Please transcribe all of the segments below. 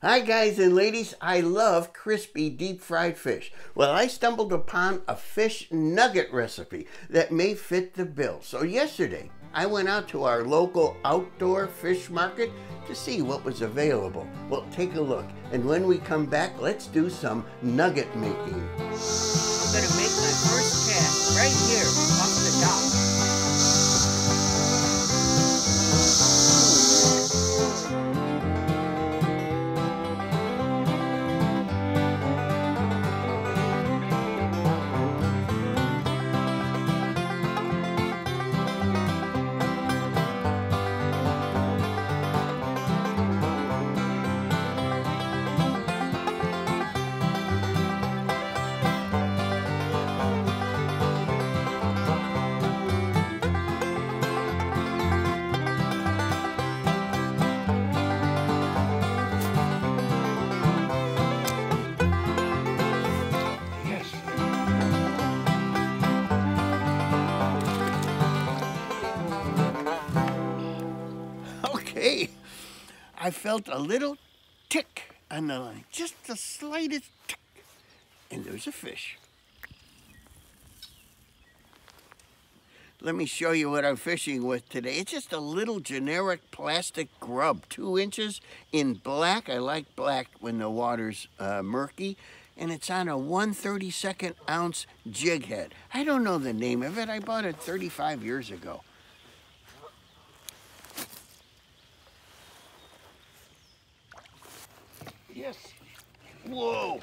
Hi guys and ladies, I love crispy deep fried fish. Well, I stumbled upon a fish nugget recipe that may fit the bill. So yesterday, I went out to our local outdoor fish market to see what was available. Well, take a look. And when we come back, let's do some nugget making. I'm gonna make my first cast right here off the dock. Okay, I felt a little tick on the line, just the slightest tick, and there's a fish. Let me show you what I'm fishing with today. It's just a little generic plastic grub, 2 inches in black. I like black when the water's murky. And it's on a 1/32 ounce jighead. I don't know the name of it. I bought it 35 years ago. Yes. Whoa.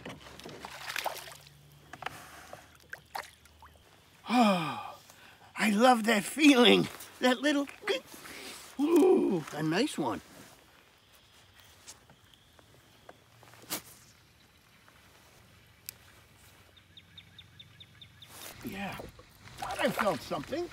Oh, I love that feeling. That little, ooh, a nice one. Yeah, thought I felt something.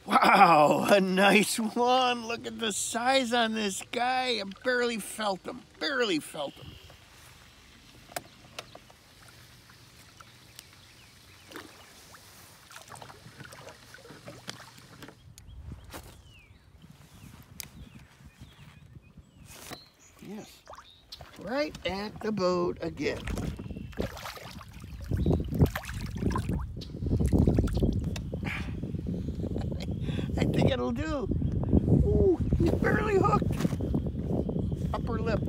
Wow, a nice one. Look at the size on this guy. I barely felt him, barely felt him. Yes, right at the boat again. I think it'll do. Ooh, he's barely hooked. Upper lip.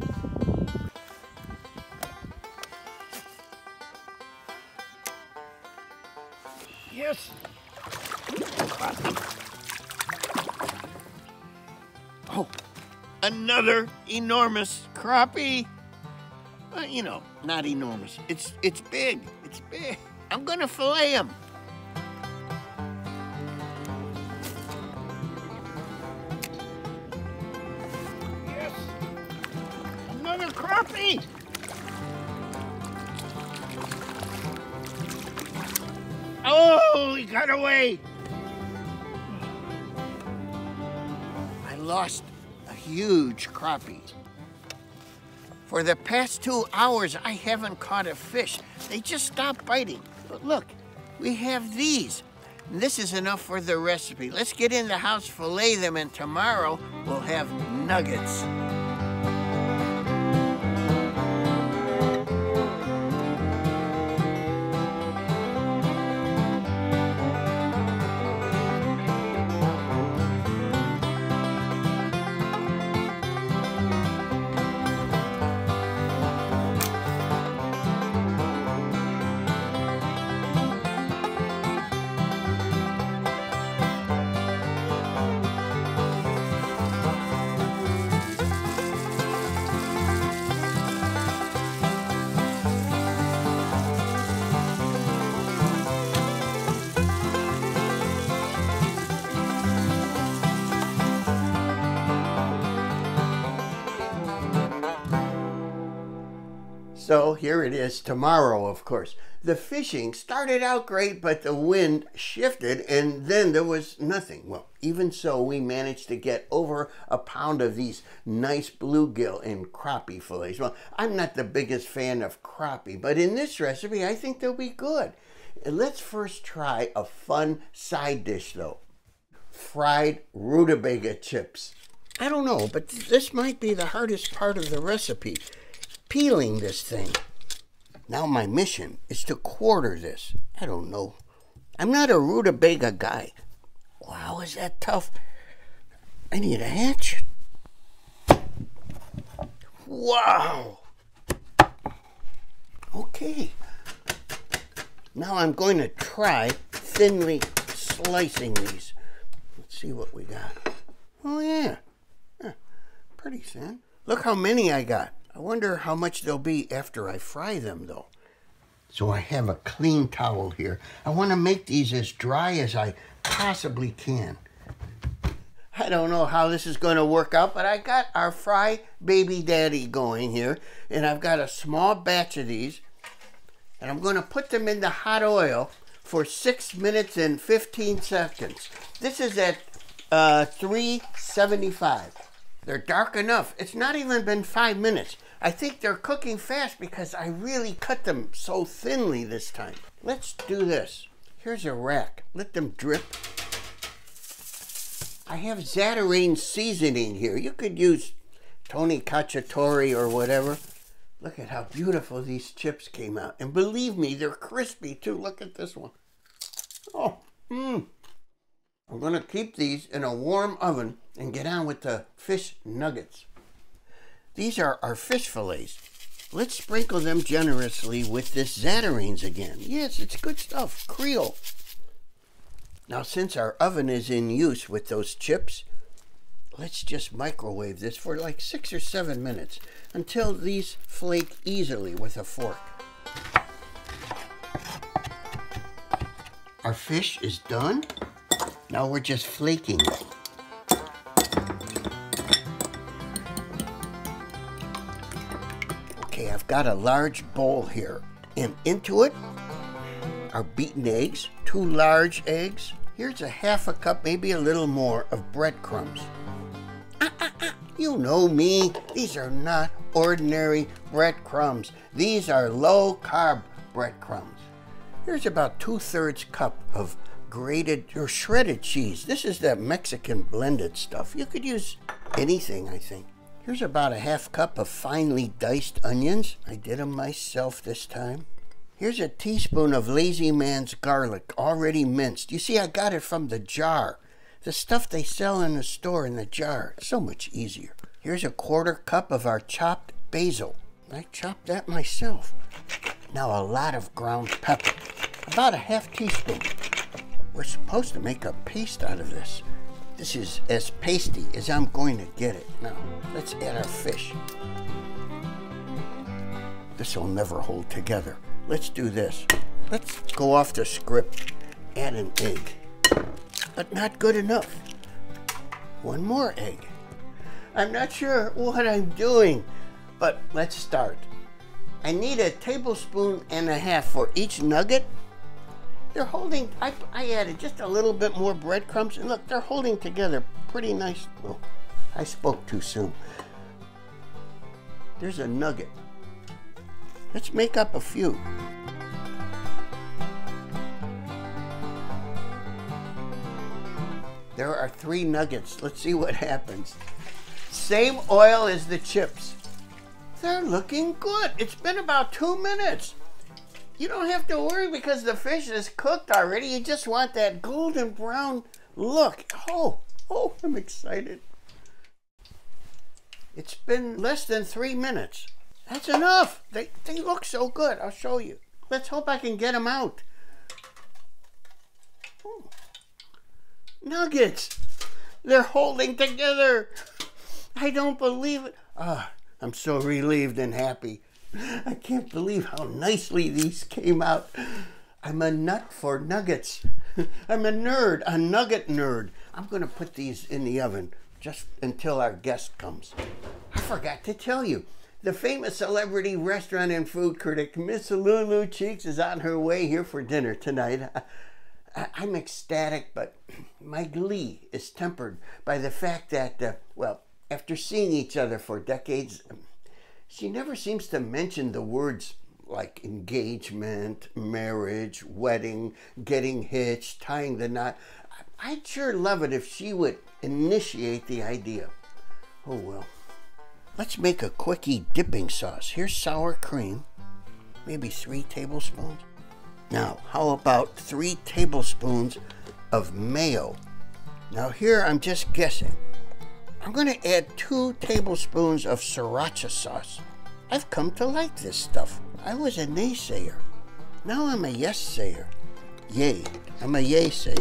Yes. Oh, another enormous crappie. You know, not enormous. It's big. It's big. I'm gonna fillet him. Another crappie! Oh, he got away! I lost a huge crappie. For the past 2 hours, I haven't caught a fish. They just stopped biting. But look, we have these. And this is enough for the recipe. Let's get in the house, fillet them, and tomorrow we'll have nuggets. So here it is tomorrow, of course. The fishing started out great, but the wind shifted and then there was nothing. Well, even so, we managed to get over a pound of these nice bluegill and crappie fillets. Well, I'm not the biggest fan of crappie, but in this recipe, I think they'll be good. Let's first try a fun side dish though. fried rutabaga chips. I don't know, but this might be the hardest part of the recipe, peeling this thing. Now my mission is to quarter this. I don't know. I'm not a rutabaga guy. Wow, is that tough? I need a hatchet. Wow. Okay. Now I'm going to try thinly slicing these. Let's see what we got. Oh yeah. Pretty thin. Look how many I got. I wonder how much they'll be after I fry them though. So I have a clean towel here. I want to make these as dry as I possibly can. I don't know how this is going to work out, but I got our Fry Baby Daddy going here, and I've got a small batch of these, and I'm going to put them in the hot oil for 6 minutes and 15 seconds. This is at 375. They're dark enough. It's not even been 5 minutes. I think they're cooking fast because I really cut them so thinly this time. Let's do this. Here's a rack. Let them drip. I have Zatarain seasoning here. You could use Tony Cacciatore or whatever. Look at how beautiful these chips came out. And believe me, they're crispy too. Look at this one. Oh, I'm going to keep these in a warm oven and get on with the fish nuggets. These are our fish fillets. Let's sprinkle them generously with this Zatarain's again. Yes, it's good stuff. Creole. Now, since our oven is in use with those chips, let's just microwave this for like 6 or 7 minutes until these flake easily with a fork. Our fish is done. Now we're just flaking it. Okay, I've got a large bowl here, and into it are beaten eggs, 2 large eggs. Here's a half a cup, maybe a little more, of breadcrumbs. You know me, these are not ordinary breadcrumbs. These are low-carb breadcrumbs. Here's about 2/3 cup of grated or shredded cheese. This is that Mexican blended stuff. You could use anything, I think. Here's about a half cup of finely diced onions. I did them myself this time. Here's a teaspoon of Lazy Man's garlic, already minced. You see, I got it from the jar. The stuff they sell in the store in the jar. It's so much easier. Here's a 1/4 cup of our chopped basil. I chopped that myself. Now a lot of ground pepper. About a half teaspoon. We're supposed to make a paste out of this. This is as pasty as I'm going to get it. Now, let's add our fish. This will never hold together. Let's do this. Let's go off the script. Add an egg. But not good enough. 1 more egg. I'm not sure what I'm doing, but let's start. I need 1.5 tablespoons for each nugget. They're holding, I added just a little bit more breadcrumbs, and look, they're holding together pretty nice. Oh, I spoke too soon. There's a nugget. Let's make up a few. There are 3 nuggets. Let's see what happens. Same oil as the chips. They're looking good. It's been about 2 minutes. You don't have to worry because the fish is cooked already. You just want that golden brown look. Oh, I'm excited. It's been less than 3 minutes. That's enough. They look so good. I'll show you. Let's hope I can get them out. Oh. Nuggets. They're holding together. I don't believe it. I'm so relieved and happy. I can't believe how nicely these came out. I'm a nut for nuggets. I'm a nerd, a nugget nerd. I'm going to put these in the oven just until our guest comes. I forgot to tell you, the famous celebrity restaurant and food critic, Miss Lulu Cheeks, is on her way here for dinner tonight. I'm ecstatic, but my glee is tempered by the fact that, well, after seeing each other for decades, she never seems to mention the words like engagement, marriage, wedding, getting hitched, tying the knot. I'd sure love it if she would initiate the idea. Oh well. Let's make a quickie dipping sauce. Here's sour cream, maybe 3 tablespoons. Now, how about 3 tablespoons of mayo? Now here I'm just guessing. I'm going to add 2 tablespoons of sriracha sauce. I've come to like this stuff. I was a naysayer. Now I'm a yes-sayer. Yay, I'm a yay-sayer.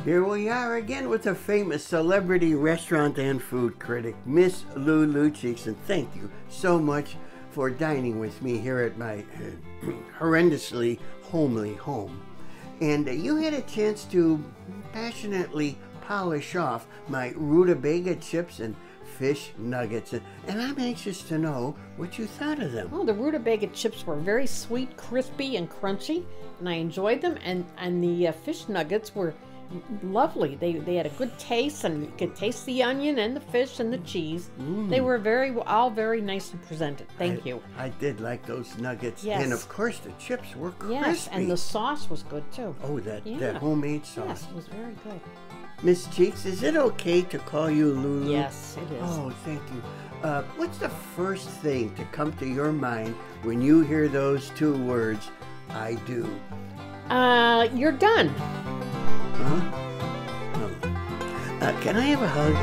Here we are again with the famous celebrity restaurant and food critic, Miss Lulu Cheeks, and thank you so much for dining with me here at my horrendously homely home. And you had a chance to passionately polish off my rutabaga chips and fish nuggets, and I'm anxious to know what you thought of them. Well, the rutabaga chips were very sweet, crispy, and crunchy, and I enjoyed them, and the fish nuggets were lovely. They had a good taste, and you could taste the onion and the fish and the cheese. They were all very nicely presented. Thank you. I did like those nuggets. Yes. And of course the chips were crispy. Yes, and the sauce was good too. Oh, that homemade sauce. Yes, it was very good. Miss Cheeks, is it okay to call you Lulu? Yes, it is. Oh, thank you. What's the first thing to come to your mind when you hear those 2 words, I do? You're done. Huh? Oh. Can I have a hug?